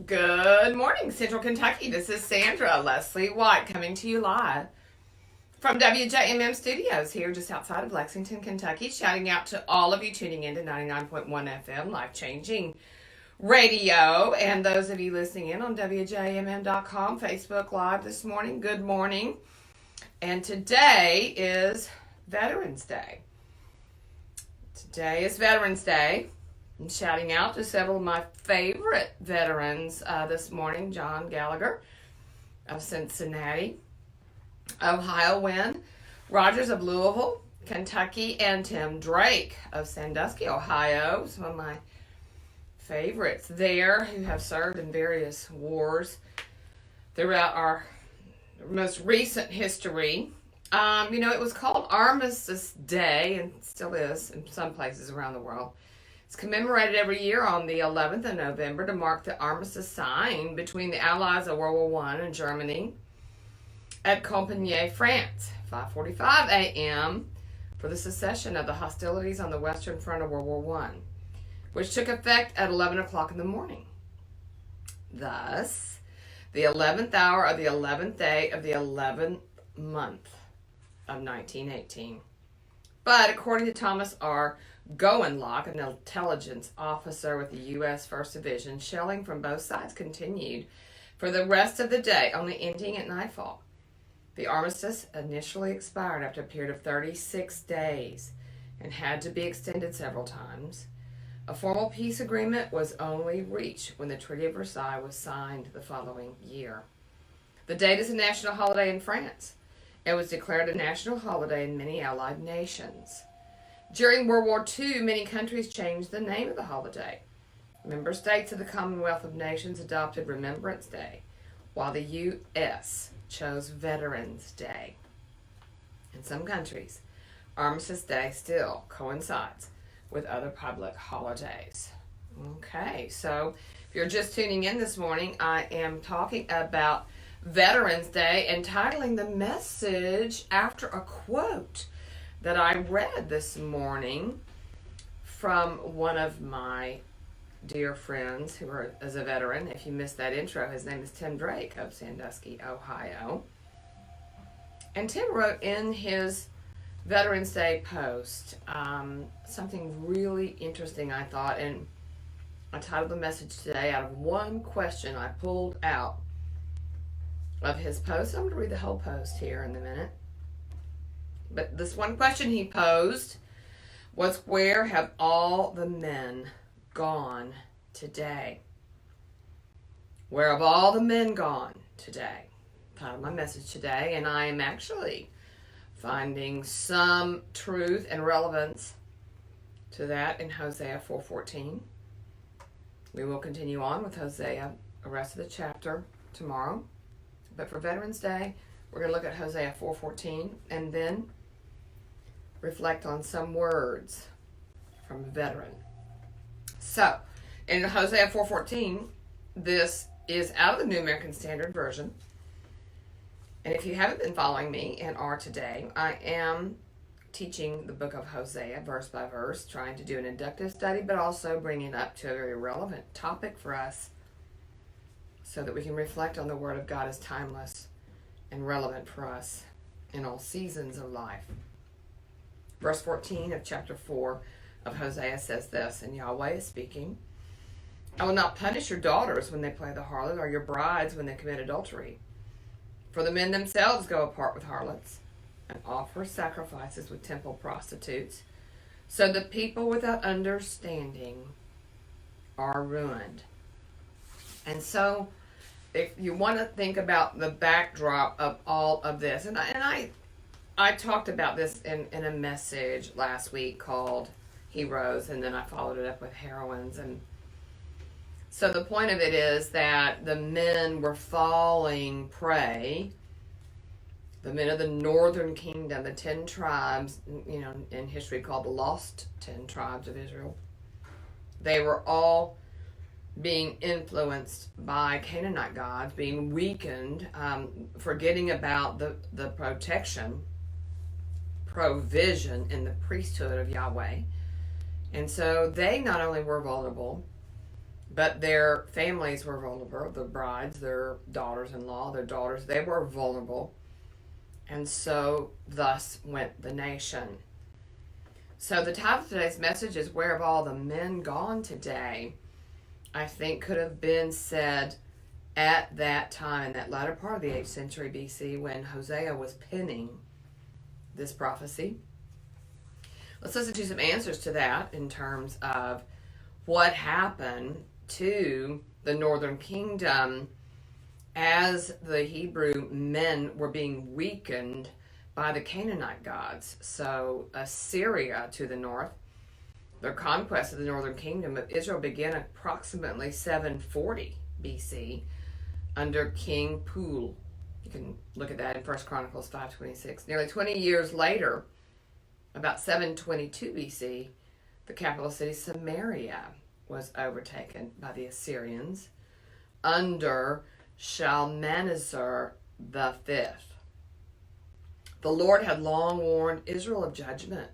Good morning, Central Kentucky. This is Sandra Leslie White coming to you live from WJMM Studios here just outside of Lexington, Kentucky. Shouting out to all of you tuning in to 99.1 FM, life-changing radio, and those of you listening in on WJMM.com, Facebook Live this morning. Good morning. And today is Veterans Day. Today is Veterans Day. I'm shouting out to several of my favorite veterans this morning. John Gallagher of Cincinnati, Ohio Wynn Rogers of Louisville, Kentucky, and Tim Drake of Sandusky, Ohio. Some of my favorites there who have served in various wars throughout our most recent history. It was called Armistice Day, and still is in some places around the world. It's commemorated every year on the 11th of November to mark the armistice signed between the Allies of World War I and Germany at Compiègne, France, 5:45 a.m. for the cessation of the hostilities on the Western Front of World War I, which took effect at 11 o'clock in the morning. Thus, the 11th hour of the 11th day of the 11th month of 1918. But according to Thomas R. Goenlock, an intelligence officer with the U.S. 1st Division, shelling from both sides continued for the rest of the day, only ending at nightfall. The armistice initially expired after a period of 36 days and had to be extended several times. A formal peace agreement was only reached when the Treaty of Versailles was signed the following year. The date is a national holiday in France. It was declared a national holiday in many Allied nations. During World War II, many countries changed the name of the holiday. Member states of the Commonwealth of Nations adopted Remembrance Day, while the U.S. chose Veterans Day. In some countries, Armistice Day still coincides with other public holidays. Okay, so if you're just tuning in this morning, I am talking about Veterans Day and titling the message after a quote that I read this morning from one of my dear friends who is a veteran. If you missed that intro, his name is Tim Drake of Sandusky, Ohio. And Tim wrote in his Veterans Day post something really interesting, I thought, and I titled the message today out of one question I pulled out of his post. I'm going to read the whole post here in a minute. But this one question he posed was, where have all the men gone today? Where have all the men gone today? Title of my message today, and I am actually finding some truth and relevance to that in Hosea 4:14. We will continue on with Hosea, the rest of the chapter, tomorrow. But for Veterans Day, we're going to look at Hosea 4:14 and then reflect on some words from a veteran. So, in Hosea 4:14, this is out of the New American Standard Version. And if you haven't been following me and are today, I am teaching the book of Hosea verse by verse, trying to do an inductive study, but also bringing it up to a very relevant topic for us so that we can reflect on the Word of God as timeless and relevant for us in all seasons of life. Verse 14 of chapter 4 of Hosea says this, and Yahweh is speaking, I will not punish your daughters when they play the harlot, or your brides when they commit adultery. For the men themselves go apart with harlots and offer sacrifices with temple prostitutes. So the people without understanding are ruined. And so if you want to think about the backdrop of all of this, and I talked about this in a message last week called Heroes, and then I followed it up with Heroines. And so the point of it is that the men were falling prey. The men of the northern kingdom, the 10 tribes, in history called the lost 10 tribes of Israel, they were all being influenced by Canaanite gods, being weakened, forgetting about the provision in the priesthood of Yahweh. And so they not only were vulnerable, But their families were vulnerable. The brides, their daughters-in-law, their daughters, they were vulnerable. And so thus went the nation. So the title of today's message is, where have all the men gone today? I think could have been said at that time, in that latter part of the 8th century BC, when Hosea was penning this prophecy. Let's listen to some answers to that in terms of what happened to the northern kingdom as the Hebrew men were being weakened by the Canaanite gods. So Assyria to the north, their conquest of the northern kingdom of Israel began approximately 740 BC under King Pul. You can look at that in 1 Chronicles 5:26. Nearly 20 years later, about 722 BC, the capital city Samaria was overtaken by the Assyrians under Shalmaneser V. The Lord had long warned Israel of judgment,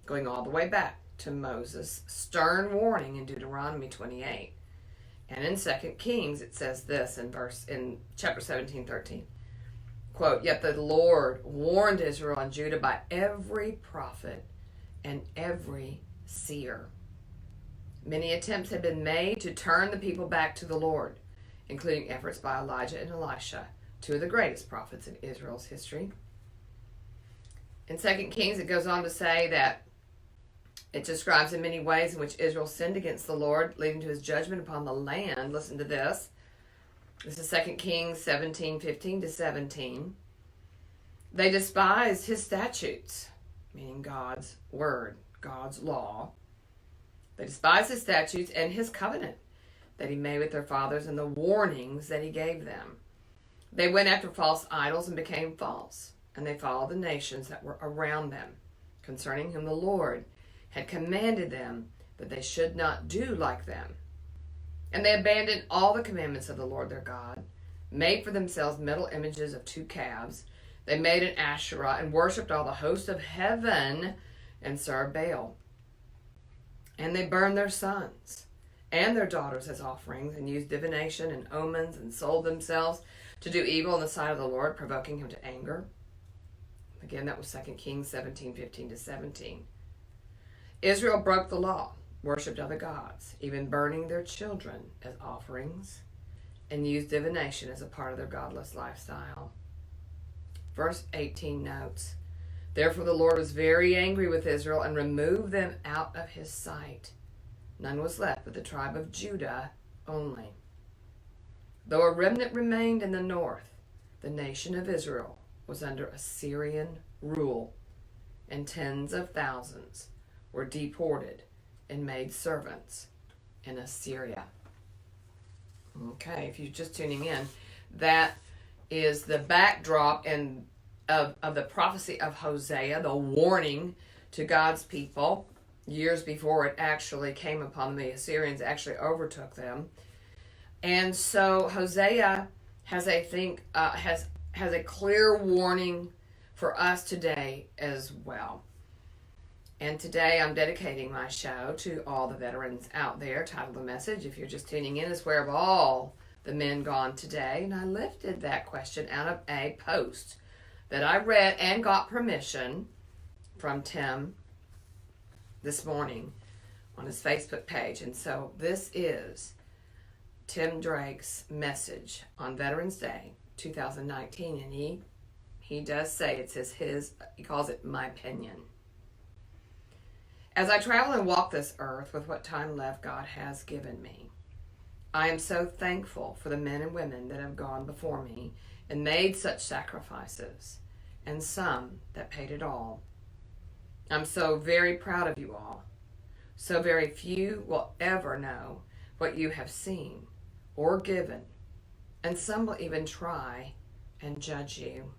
going all the way back to Moses' stern warning in Deuteronomy 28. And in 2 Kings, it says this in chapter 17:13. Quote, "Yet the Lord warned Israel and Judah by every prophet and every seer." Many attempts had been made to turn the people back to the Lord, including efforts by Elijah and Elisha, two of the greatest prophets in Israel's history. In 2 Kings, it goes on to say that it describes in many ways in which Israel sinned against the Lord, leading to his judgment upon the land. Listen to this. This is 2 Kings 17:15-17. They despised his statutes, meaning God's word, God's law. They despised his statutes and his covenant that he made with their fathers and the warnings that he gave them. They went after false idols and became false, and they followed the nations that were around them, concerning whom the Lord had commanded them that they should not do like them. And they abandoned all the commandments of the Lord their God, made for themselves metal images of 2 calves. They made an Asherah and worshipped all the host of heaven and served Baal. And they burned their sons and their daughters as offerings, and used divination and omens, and sold themselves to do evil in the sight of the Lord, provoking him to anger. Again, that was 2 Kings 17:15-17. Israel broke the law, worshipped other gods, even burning their children as offerings, and used divination as a part of their godless lifestyle. Verse 18 notes, "Therefore the Lord was very angry with Israel and removed them out of his sight. None was left but the tribe of Judah only. Though a remnant remained in the north, the nation of Israel was under Assyrian rule, and tens of thousands were deported and made servants in Assyria." Okay, if you're just tuning in, that is the backdrop of the prophecy of Hosea, the warning to God's people years before it actually came upon them. The Assyrians actually overtook them. And so Hosea has a clear warning for us today as well. And today I'm dedicating my show to all the veterans out there. Title of the message, if you're just tuning in, is, "Where have all the men gone today?" And I lifted that question out of a post that I read and got permission from Tim this morning on his Facebook page. And so this is Tim Drake's message on Veterans Day 2019, and he does say it's his he calls it my opinion. "As I travel and walk this earth with what time left God has given me, I am so thankful for the men and women that have gone before me and made such sacrifices, and some that paid it all. I'm so very proud of you all. So very few will ever know what you have seen or given, and some will even try and judge you.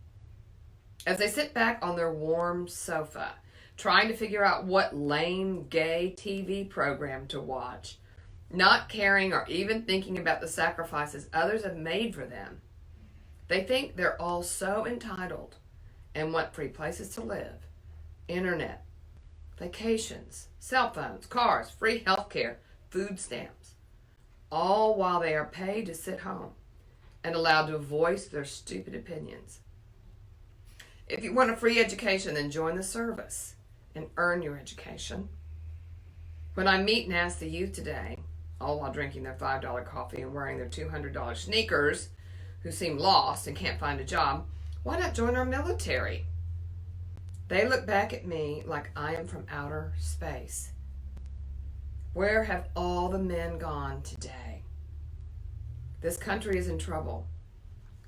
As they sit back on their warm sofa, trying to figure out what lame, gay TV program to watch, not caring or even thinking about the sacrifices others have made for them, they think they're all so entitled and want free places to live, internet, vacations, cell phones, cars, free health care, food stamps, all while they are paid to sit home and allowed to voice their stupid opinions. If you want a free education, then join the service and earn your education. When I meet and ask the youth today, all while drinking their $5 coffee and wearing their $200 sneakers, who seem lost and can't find a job, why not join our military? They look back at me like I am from outer space. Where have all the men gone today? This country is in trouble.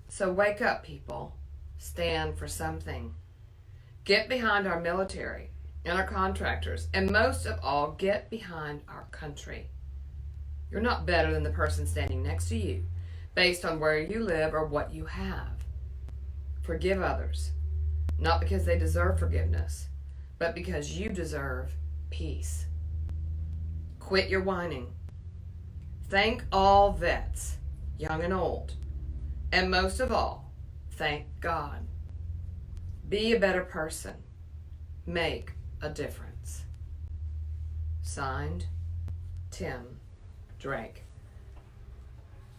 So wake up, people. Stand for something. Get behind our military and our contractors, and most of all, get behind our country. You're not better than the person standing next to you based on where you live or what you have. Forgive others, not because they deserve forgiveness, but because you deserve peace. Quit your whining. Thank all vets, young and old, and most of all, thank God. Be a better person. Make a difference. Signed, Tim Drake.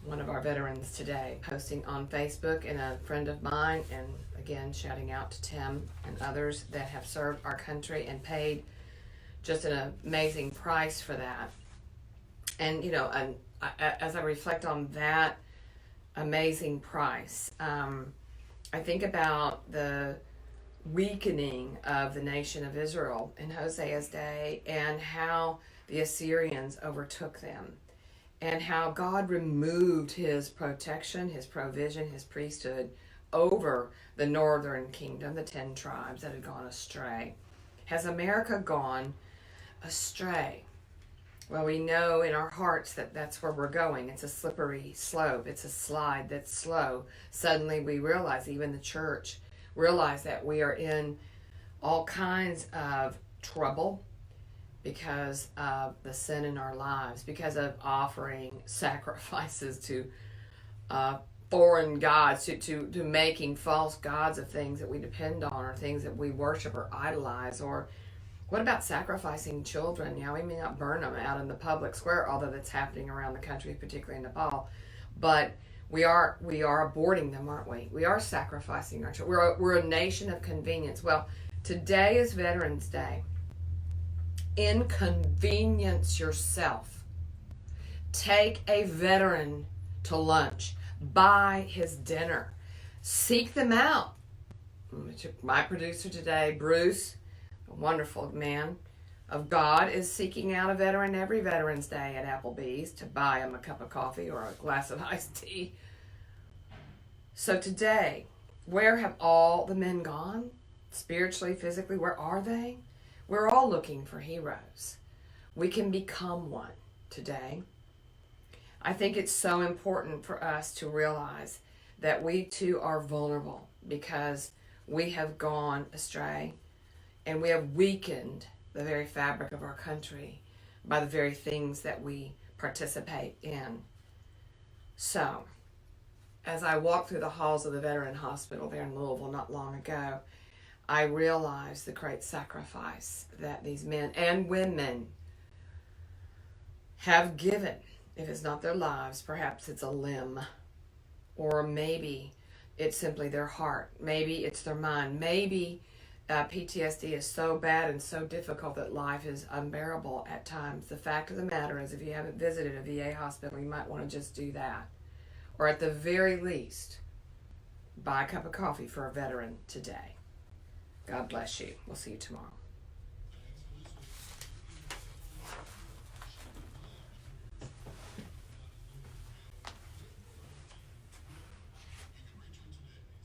One of our veterans today, posting on Facebook, and a friend of mine, and again shouting out to Tim and others that have served our country and paid just an amazing price for that. And as I reflect on that amazing price, I think about the weakening of the nation of Israel in Hosea's day, and how the Assyrians overtook them, and how God removed his protection, his provision, his priesthood over the northern kingdom, the 10 tribes that had gone astray. Has America gone astray? Well, we know in our hearts that that's where we're going. It's a slippery slope. It's a slide that's slow. Suddenly we realize, even the church realize, that we are in all kinds of trouble because of the sin in our lives, because of offering sacrifices to foreign gods, to making false gods of things that we depend on, or things that we worship or idolize. Or what about sacrificing children? We may not burn them out in the public square, although that's happening around the country, particularly in Nepal, but we are aborting them, aren't we? We are sacrificing our children. We're a nation of convenience. Well, today is Veterans Day. Inconvenience yourself. Take a veteran to lunch. Buy his dinner. Seek them out. My producer today, Bruce, a wonderful man of God, is seeking out a veteran every Veterans Day at Applebee's to buy him a cup of coffee or a glass of iced tea. So today, where have all the men gone? Spiritually, physically, where are they? We're all looking for heroes. We can become one today. I think it's so important for us to realize that we too are vulnerable, because we have gone astray and we have weakened the very fabric of our country by the very things that we participate in. So, as I walked through the halls of the Veteran Hospital there in Louisville not long ago, I realized the great sacrifice that these men and women have given. If it's not their lives, perhaps it's a limb, or maybe it's simply their heart. Maybe it's their mind. Maybe PTSD is so bad and so difficult that life is unbearable at times. The fact of the matter is, if you haven't visited a VA hospital, you might want to just do that. Or at the very least, buy a cup of coffee for a veteran today. God bless you. We'll see you tomorrow.